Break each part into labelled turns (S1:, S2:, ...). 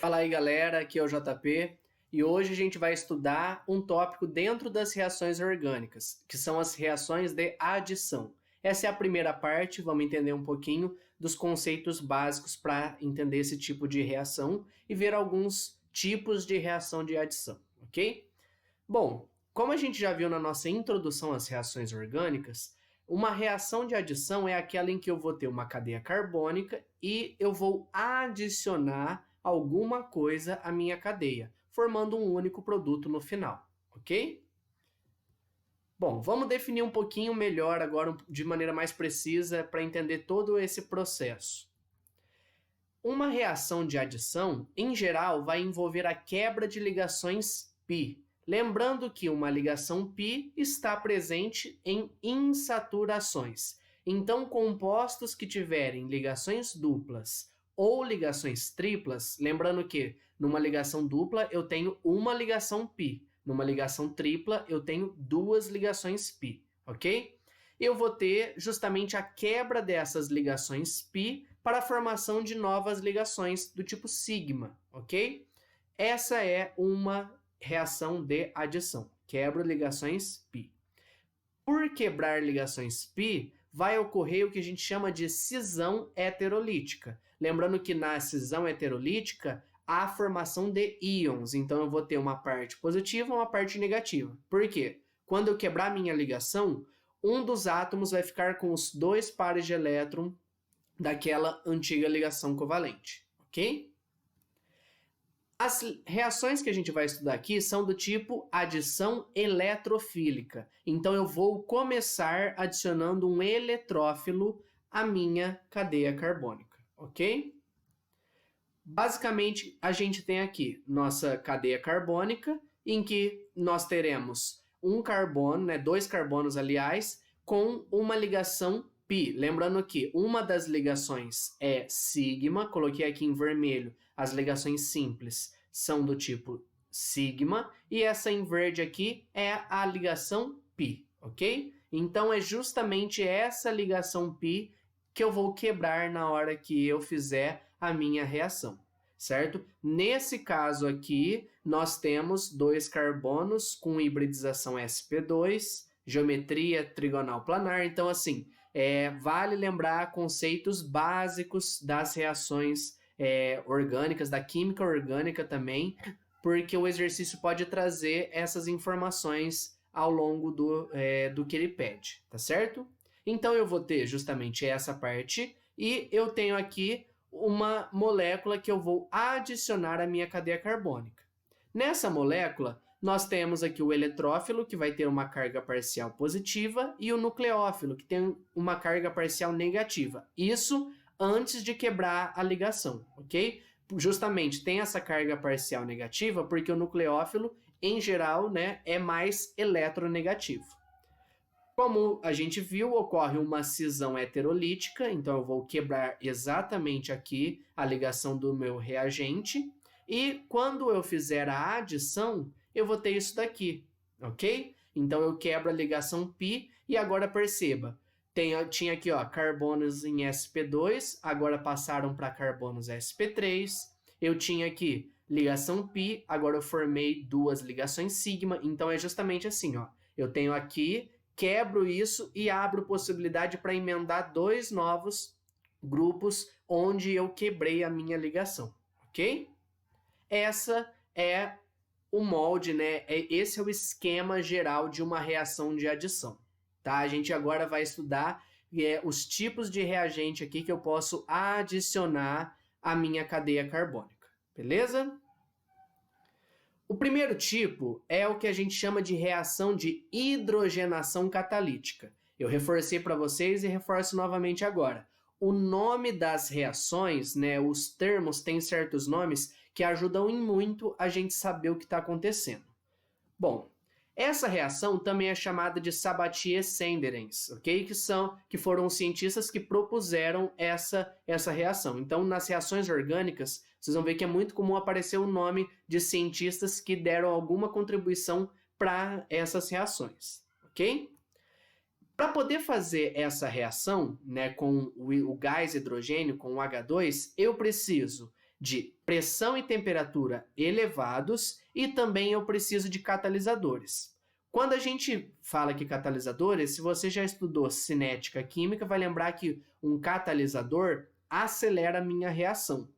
S1: Fala aí galera, aqui é o JP e hoje a gente vai estudar um tópico dentro das reações orgânicas, que são as reações de adição. Essa é a primeira parte, vamos entender um pouquinho dos conceitos básicos para entender esse tipo de reação e ver alguns tipos de reação de adição, ok? Bom, como a gente já viu na nossa introdução às reações orgânicas, uma reação de adição é aquela em que eu vou ter uma cadeia carbônica e eu vou adicionar alguma coisa à minha cadeia, formando um único produto no final, ok? Bom, vamos definir um pouquinho melhor agora, de maneira mais precisa, para entender todo esse processo. Uma reação de adição, em geral, vai envolver a quebra de ligações π. Lembrando que uma ligação π está presente em insaturações. Então, compostos que tiverem ligações duplas ou ligações triplas, lembrando que numa ligação dupla eu tenho uma ligação π, numa ligação tripla eu tenho duas ligações π, ok? Eu vou ter justamente a quebra dessas ligações π para a formação de novas ligações do tipo sigma, ok? Essa é uma reação de adição, quebra ligações π. Por quebrar ligações π, vai ocorrer o que a gente chama de cisão heterolítica. Lembrando que na cisão heterolítica, há a formação de íons, então eu vou ter uma parte positiva e uma parte negativa. Por quê? Quando eu quebrar minha ligação, um dos átomos vai ficar com os dois pares de elétron daquela antiga ligação covalente, ok? As reações que a gente vai estudar aqui são do tipo adição eletrofílica. Então, eu vou começar adicionando um eletrófilo à minha cadeia carbônica, ok? Basicamente, a gente tem aqui nossa cadeia carbônica, em que nós teremos um carbono, dois carbonos, aliás, com uma ligação π. Lembrando que uma das ligações é sigma, coloquei aqui em vermelho, as ligações simples são do tipo sigma, e essa em verde aqui é a ligação π, ok? Então, é justamente essa ligação π que eu vou quebrar na hora que eu fizer a minha reação, certo? Nesse caso aqui, nós temos dois carbonos com hibridização sp2, geometria trigonal planar. Então, assim, vale lembrar conceitos básicos das reações orgânicas, da química orgânica também, porque o exercício pode trazer essas informações ao longo do que ele pede, tá certo? Então, eu vou ter justamente essa parte e eu tenho aqui uma molécula que eu vou adicionar à minha cadeia carbônica. Nessa molécula, nós temos aqui o eletrófilo, que vai ter uma carga parcial positiva, e o nucleófilo, que tem uma carga parcial negativa. Isso antes de quebrar a ligação, ok? Justamente tem essa carga parcial negativa porque o nucleófilo, em geral, é mais eletronegativo. Como a gente viu, ocorre uma cisão heterolítica, então eu vou quebrar exatamente aqui a ligação do meu reagente, e quando eu fizer a adição, eu vou ter isso daqui, ok? Então eu quebro a ligação π e agora perceba, tinha aqui carbonos em sp2, agora passaram para carbonos sp3, eu tinha aqui ligação π, agora eu formei duas ligações sigma, então é justamente assim, eu tenho aqui, quebro isso e abro possibilidade para emendar dois novos grupos onde eu quebrei a minha ligação, ok? Essa é o molde, esse é o esquema geral de uma reação de adição, tá? A gente agora vai estudar os tipos de reagente aqui que eu posso adicionar à minha cadeia carbônica, beleza? O primeiro tipo é o que a gente chama de reação de hidrogenação catalítica. Eu reforcei para vocês e reforço novamente agora. O nome das reações, os termos têm certos nomes que ajudam em muito a gente saber o que está acontecendo. Bom, essa reação também é chamada de Sabatier-Senderens, ok? Que foram os cientistas que propuseram essa reação. Então, nas reações orgânicas, vocês vão ver que é muito comum aparecer o nome de cientistas que deram alguma contribuição para essas reações, ok? Para poder fazer essa reação com o gás hidrogênio, com o H2, eu preciso de pressão e temperatura elevados e também eu preciso de catalisadores. Quando a gente fala que catalisadores, se você já estudou cinética química, vai lembrar que um catalisador acelera a minha reação.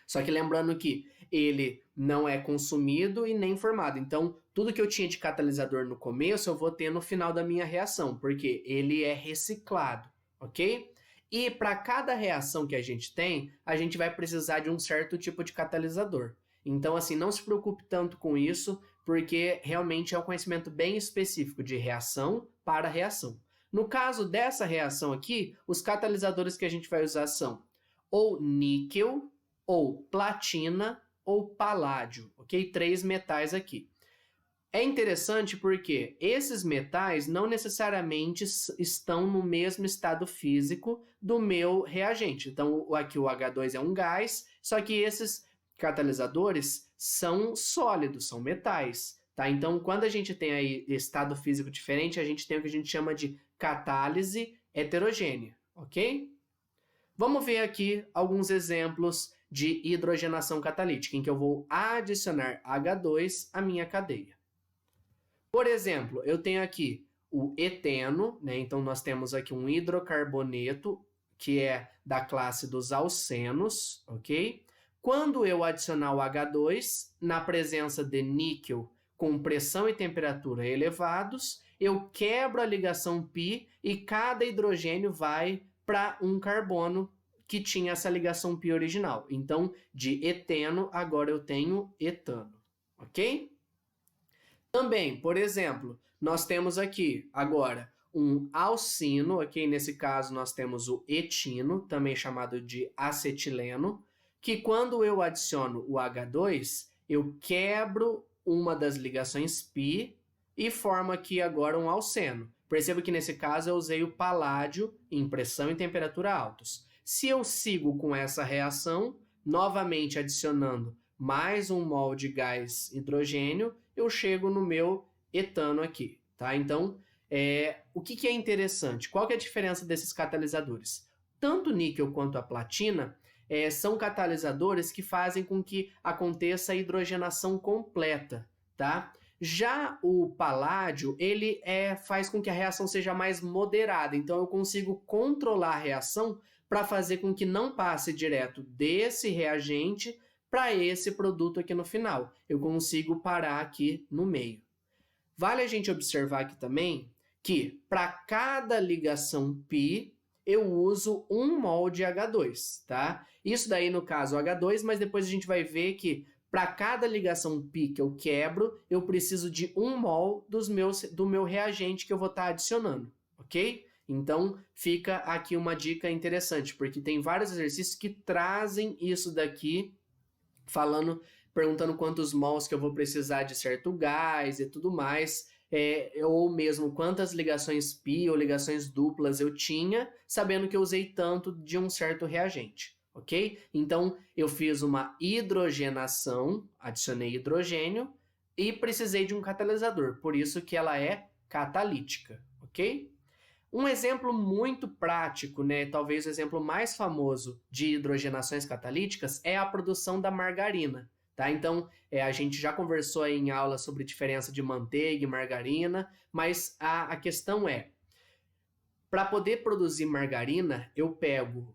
S1: Só que lembrando que ele não é consumido e nem formado. Então, tudo que eu tinha de catalisador no começo, eu vou ter no final da minha reação, porque ele é reciclado, ok? E para cada reação que a gente tem, a gente vai precisar de um certo tipo de catalisador. Então, assim, não se preocupe tanto com isso, porque realmente é um conhecimento bem específico de reação para reação. No caso dessa reação aqui, os catalisadores que a gente vai usar são ou níquel, ou platina, ou paládio, ok? 3 metais aqui. É interessante porque esses metais não necessariamente estão no mesmo estado físico do meu reagente. Então, aqui o H2 é um gás, só que esses catalisadores são sólidos, são metais. Tá? Então, quando a gente tem aí estado físico diferente, a gente tem o que a gente chama de catálise heterogênea, ok? Vamos ver aqui alguns exemplos de hidrogenação catalítica, em que eu vou adicionar H2 à minha cadeia. Por exemplo, eu tenho aqui o eteno, né? Então nós temos aqui um hidrocarboneto, que é da classe dos alcenos, ok? Quando eu adicionar o H2, na presença de níquel com pressão e temperatura elevados, eu quebro a ligação π e cada hidrogênio vai para um carbono que tinha essa ligação π original. Então, de eteno, agora eu tenho etano, ok? Também, por exemplo, nós temos aqui agora um alcino, ok? Nesse caso, nós temos o etino, também chamado de acetileno, que quando eu adiciono o H2, eu quebro uma das ligações π e formo aqui agora um alceno. Perceba que nesse caso eu usei o paládio em pressão e temperatura altos. Se eu sigo com essa reação, novamente adicionando mais um mol de gás hidrogênio, eu chego no meu etano aqui, tá? Então, o que é interessante? Qual que é a diferença desses catalisadores? Tanto o níquel quanto a platina são catalisadores que fazem com que aconteça a hidrogenação completa, tá? Já o paládio, ele faz com que a reação seja mais moderada, então eu consigo controlar a reação para fazer com que não passe direto desse reagente para esse produto aqui no final. Eu consigo parar aqui no meio. Vale a gente observar aqui também que para cada ligação π, eu uso 1 mol de H2, tá? Isso daí no caso H2, mas depois a gente vai ver que para cada ligação π que eu quebro, eu preciso de 1 mol do meu reagente que eu vou estar adicionando, ok? Então, fica aqui uma dica interessante, porque tem vários exercícios que trazem isso daqui, perguntando quantos mols que eu vou precisar de certo gás e tudo mais, ou mesmo quantas ligações π ou ligações duplas eu tinha, sabendo que eu usei tanto de um certo reagente, ok? Então, eu fiz uma hidrogenação, adicionei hidrogênio e precisei de um catalisador, por isso que ela é catalítica, ok? Um exemplo muito prático, né, talvez o exemplo mais famoso de hidrogenações catalíticas é a produção da margarina. Tá? Então, a gente já conversou aí em aula sobre diferença de manteiga e margarina, mas a questão para poder produzir margarina, eu pego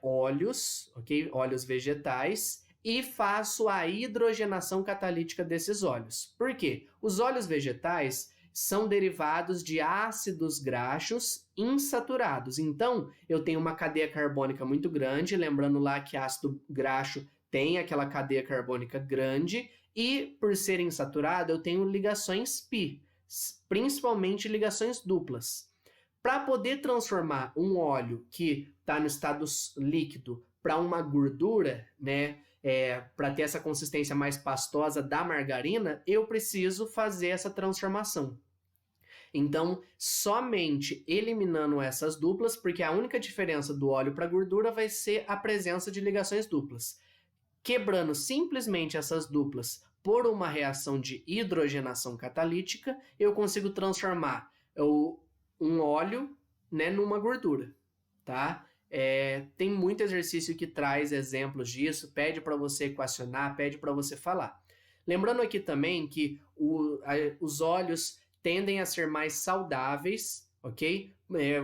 S1: óleos, ok? Óleos vegetais, e faço a hidrogenação catalítica desses óleos. Por quê? Os óleos vegetais são derivados de ácidos graxos insaturados. Então, eu tenho uma cadeia carbônica muito grande, lembrando lá que ácido graxo tem aquela cadeia carbônica grande, e por ser insaturado, eu tenho ligações π, principalmente ligações duplas. Para poder transformar um óleo que está no estado líquido para uma gordura, né, para ter essa consistência mais pastosa da margarina, eu preciso fazer essa transformação. Então, somente eliminando essas duplas, porque a única diferença do óleo para gordura vai ser a presença de ligações duplas. Quebrando simplesmente essas duplas por uma reação de hidrogenação catalítica, eu consigo transformar um óleo, né, numa gordura, tá? Tem muito exercício que traz exemplos disso, pede para você equacionar, pede para você falar. Lembrando aqui também que os óleos tendem a ser mais saudáveis, ok?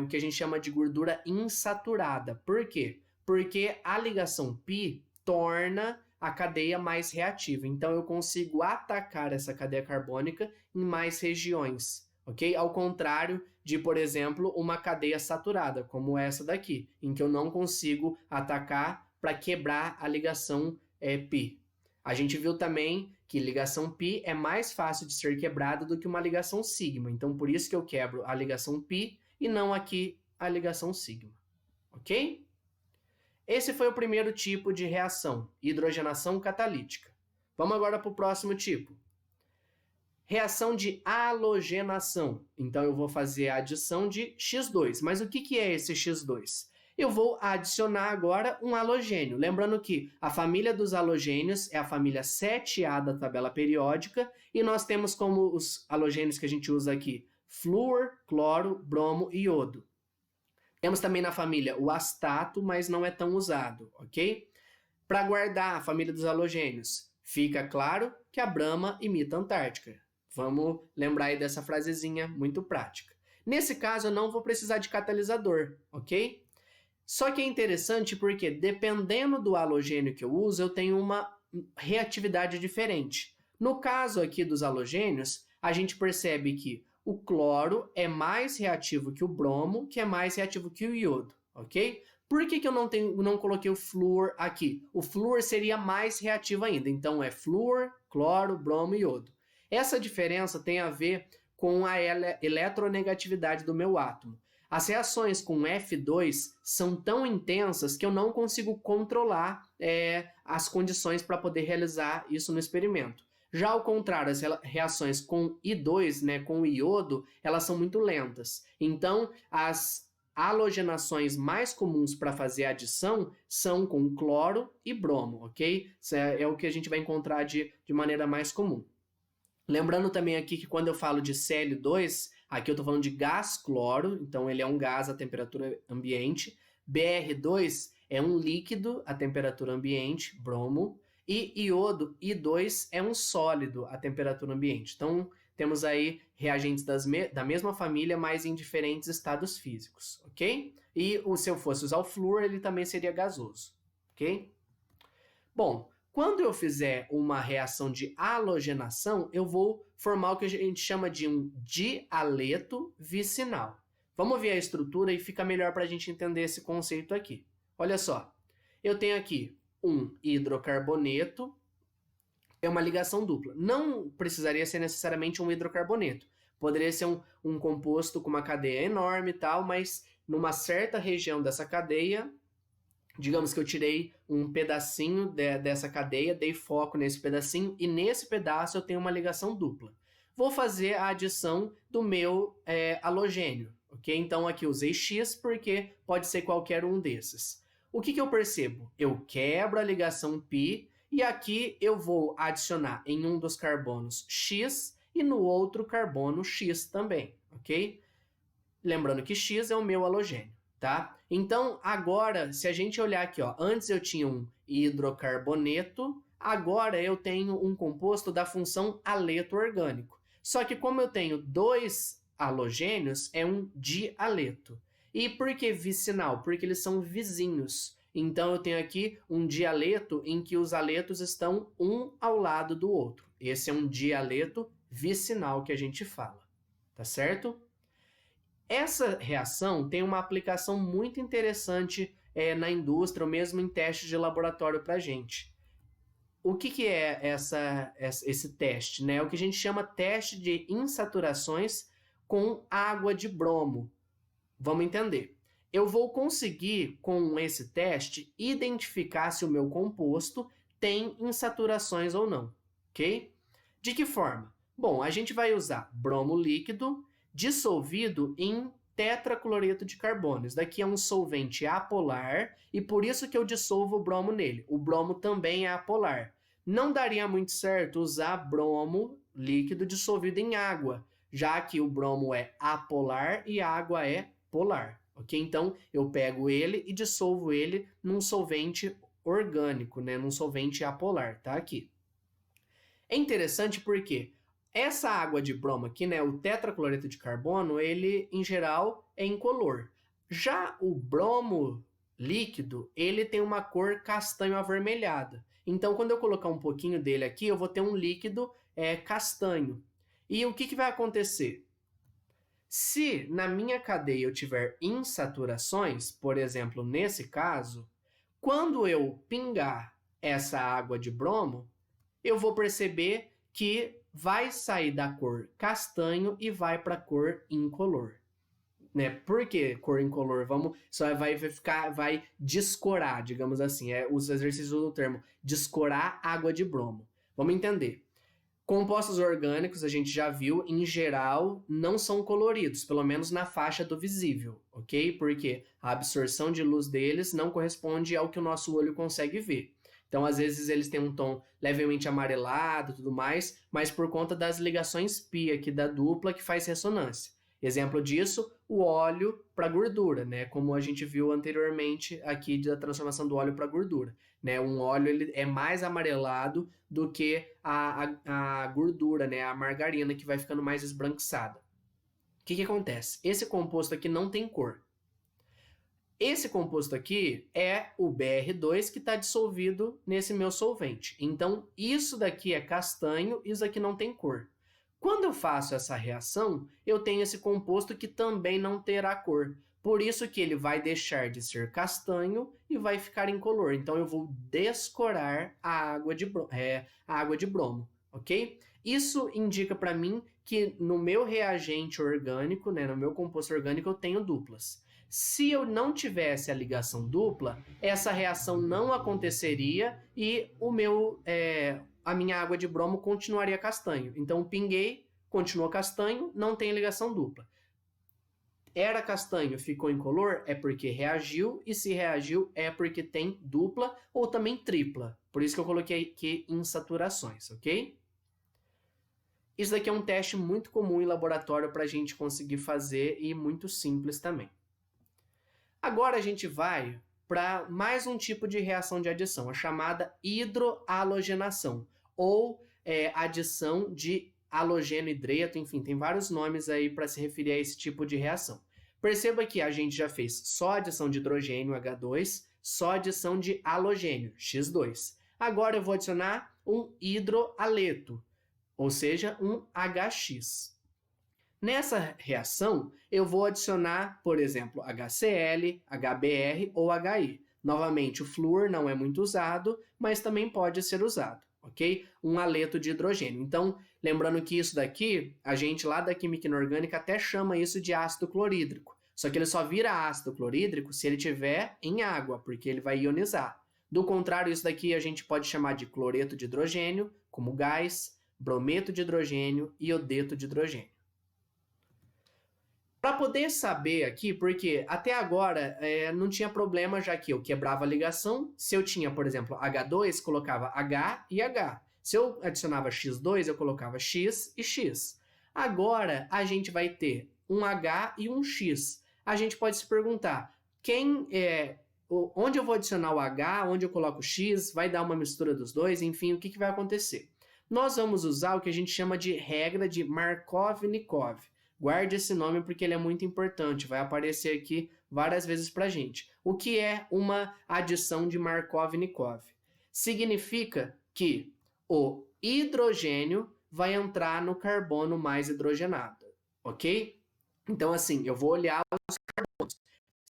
S1: O que a gente chama de gordura insaturada. Por quê? Porque a ligação π torna a cadeia mais reativa. Então, eu consigo atacar essa cadeia carbônica em mais regiões, ok? Ao contrário de, por exemplo, uma cadeia saturada, como essa daqui, em que eu não consigo atacar para quebrar a ligação π. A gente viu também que ligação π é mais fácil de ser quebrada do que uma ligação sigma. Então, por isso que eu quebro a ligação π e não aqui a ligação sigma, ok? Esse foi o primeiro tipo de reação, hidrogenação catalítica. Vamos agora para o próximo tipo. Reação de halogenação. Então, eu vou fazer a adição de X2. Mas o que é esse X2? Eu vou adicionar agora um halogênio. Lembrando que a família dos halogênios é a família 7A da tabela periódica, e nós temos como os halogênios que a gente usa aqui, flúor, cloro, bromo e iodo. Temos também na família o astato, mas não é tão usado, ok? Para guardar a família dos halogênios, fica claro que a Brahma imita a Antártica. Vamos lembrar aí dessa frasezinha muito prática. Nesse caso, eu não vou precisar de catalisador, ok? Só que é interessante porque, dependendo do halogênio que eu uso, eu tenho uma reatividade diferente. No caso aqui dos halogênios, a gente percebe que o cloro é mais reativo que o bromo, que é mais reativo que o iodo, ok? Por que eu não coloquei o flúor aqui? O flúor seria mais reativo ainda, então é flúor, cloro, bromo e iodo. Essa diferença tem a ver com a eletronegatividade do meu átomo. As reações com F2 são tão intensas que eu não consigo controlar as condições para poder realizar isso no experimento. Já ao contrário, as reações com I2, né, com o iodo, elas são muito lentas. Então, as halogenações mais comuns para fazer adição são com cloro e bromo, ok? Isso é o que a gente vai encontrar de maneira mais comum. Lembrando também aqui que quando eu falo de Cl2, aqui eu estou falando de gás cloro, então ele é um gás à temperatura ambiente. Br2 é um líquido à temperatura ambiente, bromo. E iodo, I2, é um sólido à temperatura ambiente. Então, temos aí reagentes da mesma família, mas em diferentes estados físicos, ok? E se eu fosse usar o flúor, ele também seria gasoso, ok? Bom, quando eu fizer uma reação de halogenação, eu vou formar o que a gente chama de um dialeto vicinal. Vamos ver a estrutura e fica melhor para a gente entender esse conceito aqui. Olha só, eu tenho aqui um hidrocarboneto, é uma ligação dupla. Não precisaria ser necessariamente um hidrocarboneto. Poderia ser um composto com uma cadeia enorme e tal, mas numa certa região dessa cadeia, digamos que eu tirei um pedacinho dessa cadeia, dei foco nesse pedacinho, e nesse pedaço eu tenho uma ligação dupla. Vou fazer a adição do meu halogênio, ok? Então aqui usei X porque pode ser qualquer um desses. O que eu percebo? Eu quebro a ligação π e aqui eu vou adicionar em um dos carbonos X e no outro carbono X também, ok? Lembrando que X é o meu halogênio, tá? Então, agora, se a gente olhar aqui, ó, antes eu tinha um hidrocarboneto, agora eu tenho um composto da função aleto orgânico. Só que como eu tenho dois halogênios, é um dialeto. E por que vicinal? Porque eles são vizinhos. Então, eu tenho aqui um dialeto em que os aletos estão um ao lado do outro. Esse é um dialeto vicinal que a gente fala, tá certo? Essa reação tem uma aplicação muito interessante na indústria, ou mesmo em testes de laboratório para a gente. O que é esse teste? Né? O que a gente chama teste de insaturações com água de bromo. Vamos entender. Eu vou conseguir, com esse teste, identificar se o meu composto tem insaturações ou não, ok? De que forma? Bom, a gente vai usar bromo líquido dissolvido em tetracloreto de carbono. Isso daqui é um solvente apolar e por isso que eu dissolvo o bromo nele. O bromo também é apolar. Não daria muito certo usar bromo líquido dissolvido em água, já que o bromo é apolar e a água é polar, ok? Então, eu pego ele e dissolvo ele num solvente orgânico, né? Num solvente apolar, tá aqui. É interessante porque essa água de bromo aqui, né, o tetracloreto de carbono, ele, em geral, é incolor. Já o bromo líquido, ele tem uma cor castanho avermelhada. Então, quando eu colocar um pouquinho dele aqui, eu vou ter um líquido castanho. E o que vai acontecer? Se na minha cadeia eu tiver insaturações, por exemplo, nesse caso, quando eu pingar essa água de bromo, eu vou perceber que vai sair da cor castanho e vai para a cor incolor. Né? Por que cor incolor? Só vai descorar, digamos assim. Os exercícios do termo descorar água de bromo. Vamos entender. Compostos orgânicos, a gente já viu, em geral, não são coloridos, pelo menos na faixa do visível, ok? Porque a absorção de luz deles não corresponde ao que o nosso olho consegue ver. Então, às vezes, eles têm um tom levemente amarelado e tudo mais, mas por conta das ligações pi aqui da dupla que faz ressonância. Exemplo disso, o óleo para gordura, né? Como a gente viu anteriormente aqui da transformação do óleo para gordura. Né? Um óleo ele é mais amarelado do que a gordura, né? A margarina, que vai ficando mais esbranquiçada. O que acontece? Esse composto aqui não tem cor. Esse composto aqui é o BR2 que está dissolvido nesse meu solvente. Então, isso daqui é castanho, isso aqui não tem cor. Quando eu faço essa reação, eu tenho esse composto que também não terá cor. Por isso que ele vai deixar de ser castanho e vai ficar incolor. Então, eu vou descorar a água de bromo, ok? Isso indica para mim que no meu reagente orgânico, né, no meu composto orgânico, eu tenho duplas. Se eu não tivesse a ligação dupla, essa reação não aconteceria e a minha água de bromo continuaria castanho. Então, pinguei, continuou castanho, não tem ligação dupla. Era castanho, ficou incolor, é porque reagiu, e se reagiu é porque tem dupla ou também tripla. Por isso que eu coloquei aqui insaturações, ok? Isso daqui é um teste muito comum em laboratório para a gente conseguir fazer e muito simples também. Agora a gente vai para mais um tipo de reação de adição, a chamada hidrohalogenação, ou adição de halogênio hidreto, enfim, tem vários nomes aí para se referir a esse tipo de reação. Perceba que a gente já fez só adição de hidrogênio, H2, só adição de halogênio, X2. Agora eu vou adicionar um hidroaleto, ou seja, um HX. Nessa reação, eu vou adicionar, por exemplo, HCl, HBr ou HI. Novamente, o flúor não é muito usado, mas também pode ser usado, ok? Um haleto de hidrogênio. Então, lembrando que isso daqui, a gente lá da química inorgânica até chama isso de ácido clorídrico. Só que ele só vira ácido clorídrico se ele estiver em água, porque ele vai ionizar. Do contrário, isso daqui a gente pode chamar de cloreto de hidrogênio, como gás, brometo de hidrogênio e iodeto de hidrogênio. Para poder saber aqui, porque até agora não tinha problema, já que eu quebrava a ligação. Se eu tinha, por exemplo, H2, colocava H e H. Se eu adicionava X2, eu colocava X e X. Agora, a gente vai ter um H e um X. A gente pode se perguntar, onde eu vou adicionar o H, onde eu coloco o X, vai dar uma mistura dos dois, enfim, o que vai acontecer? Nós vamos usar o que a gente chama de regra de Markov-Nikov. Guarde esse nome porque ele é muito importante, vai aparecer aqui várias vezes para a gente. O que é uma adição de Markov-Nikov? Significa que o hidrogênio vai entrar no carbono mais hidrogenado, ok? Então, assim, eu vou olhar os carbonos.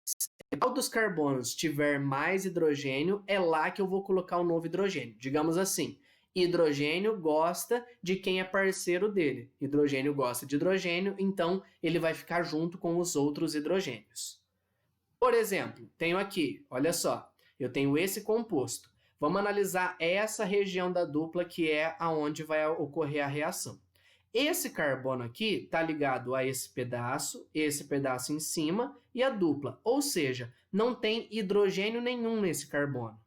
S1: Se o dos carbonos tiver mais hidrogênio, é lá que eu vou colocar o novo hidrogênio. Digamos assim, hidrogênio gosta de quem é parceiro dele. Hidrogênio gosta de hidrogênio, então ele vai ficar junto com os outros hidrogênios. Por exemplo, tenho aqui, olha só, eu tenho esse composto. Vamos analisar essa região da dupla que é aonde vai ocorrer a reação. Esse carbono aqui está ligado a esse pedaço em cima e a dupla, ou seja, não tem hidrogênio nenhum nesse carbono.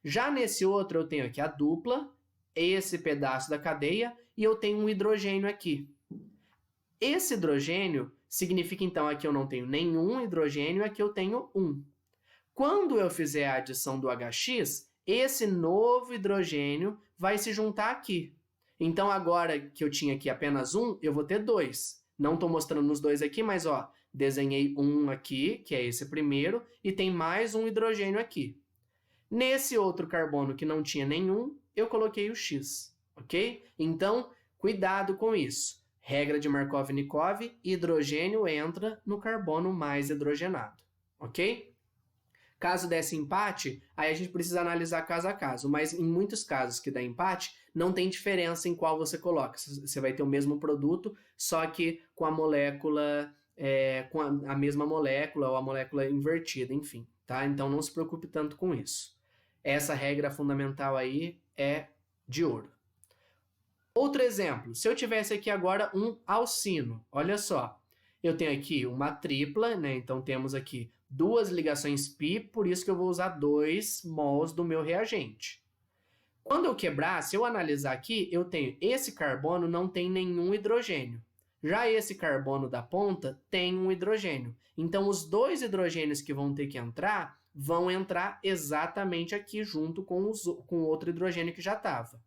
S1: Já nesse outro eu tenho aqui a dupla, esse pedaço da cadeia, e eu tenho um hidrogênio aqui. Esse hidrogênio, significa então aqui eu não tenho nenhum hidrogênio, aqui eu tenho 1. Quando eu fizer a adição do HX, esse novo hidrogênio vai se juntar aqui. Então, agora que eu tinha aqui apenas 1, eu vou ter 2. Não estou mostrando os dois aqui, mas ó, desenhei um aqui, que é esse primeiro, e tem mais um hidrogênio aqui. Nesse outro carbono que não tinha nenhum, eu coloquei o X, ok? Então, cuidado com isso. Regra de Markov-Nikov, hidrogênio entra no carbono mais hidrogenado, ok? Caso desse empate, aí a gente precisa analisar caso a caso, mas em muitos casos que dá empate, não tem diferença em qual você coloca. Você vai ter o mesmo produto, só que com a molécula, com a mesma molécula ou a molécula invertida, enfim, tá? Então não se preocupe tanto com isso. Essa regra fundamental aí é de ouro. Outro exemplo, se eu tivesse aqui agora um alcino, olha só, eu tenho aqui uma tripla, né? Então temos aqui 2 ligações π, por isso que eu vou usar 2 mols do meu reagente. Quando eu quebrar, se eu analisar aqui, eu tenho esse carbono não tem nenhum hidrogênio. Já esse carbono da ponta tem um hidrogênio. Então, os 2 hidrogênios que vão ter que entrar, vão entrar exatamente aqui junto com o outro hidrogênio que já estava.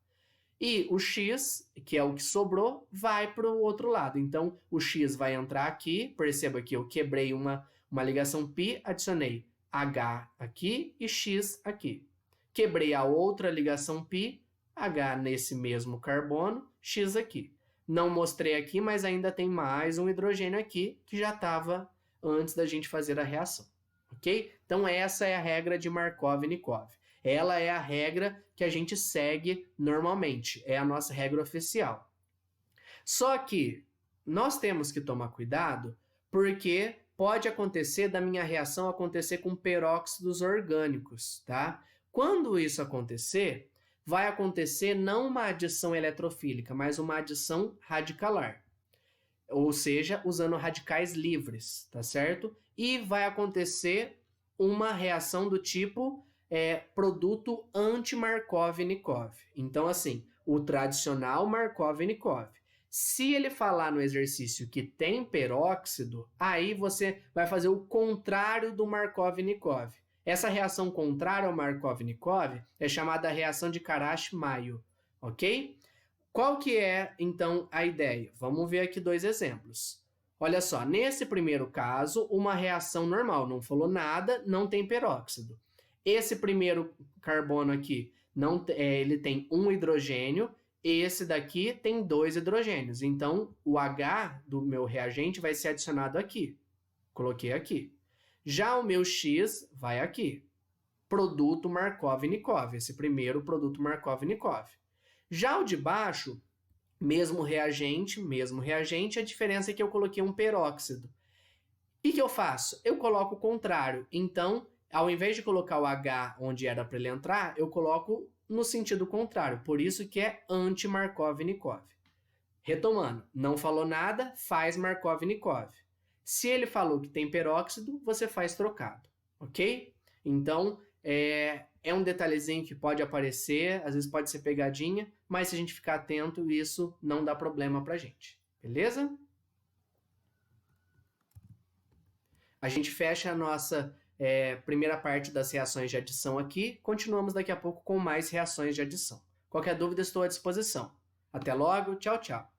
S1: E o X, que é o que sobrou, vai para o outro lado. Então, o X vai entrar aqui. Perceba que eu quebrei uma ligação π, adicionei H aqui e X aqui. Quebrei a outra ligação π, H nesse mesmo carbono, X aqui. Não mostrei aqui, mas ainda tem mais um hidrogênio aqui, que já estava antes da gente fazer a reação. Ok? Então, essa é a regra de Markov-Nikov. Ela é a regra que a gente segue normalmente, é a nossa regra oficial. Só que nós temos que tomar cuidado, porque pode acontecer da minha reação acontecer com peróxidos orgânicos, tá? Quando isso acontecer, vai acontecer não uma adição eletrofílica, mas uma adição radicalar. Ou seja, usando radicais livres, tá certo? E vai acontecer uma reação do tipo produto anti-Markov-Nikov. Então, assim, o tradicional Markov-Nikov. Se ele falar no exercício que tem peróxido, aí você vai fazer o contrário do Markov-Nikov. Essa reação contrária ao Markov-Nikov é chamada reação de Karash-Mayo, ok? Qual que é, então, a ideia? Vamos ver aqui 2 exemplos. Olha só, nesse primeiro caso, uma reação normal, não falou nada, não tem peróxido. Esse primeiro carbono aqui, ele tem um hidrogênio, esse daqui tem 2 hidrogênios. Então, o H do meu reagente vai ser adicionado aqui. Coloquei aqui. Já o meu X vai aqui. Produto Markov-Nikov, esse primeiro produto Markov-Nikov. Já o de baixo, mesmo reagente, a diferença é que eu coloquei um peróxido. O que eu faço? Eu coloco o contrário. Então, ao invés de colocar o H onde era para ele entrar, eu coloco no sentido contrário. Por isso que é anti-Markov-Nikov. Retomando, não falou nada, faz Markov-Nikov. Se ele falou que tem peróxido, você faz trocado, ok? Então, é um detalhezinho que pode aparecer, às vezes pode ser pegadinha, mas se a gente ficar atento, isso não dá problema pra gente, beleza? A gente fecha a nossa primeira parte das reações de adição aqui, continuamos daqui a pouco com mais reações de adição. Qualquer dúvida, estou à disposição. Até logo, tchau, tchau!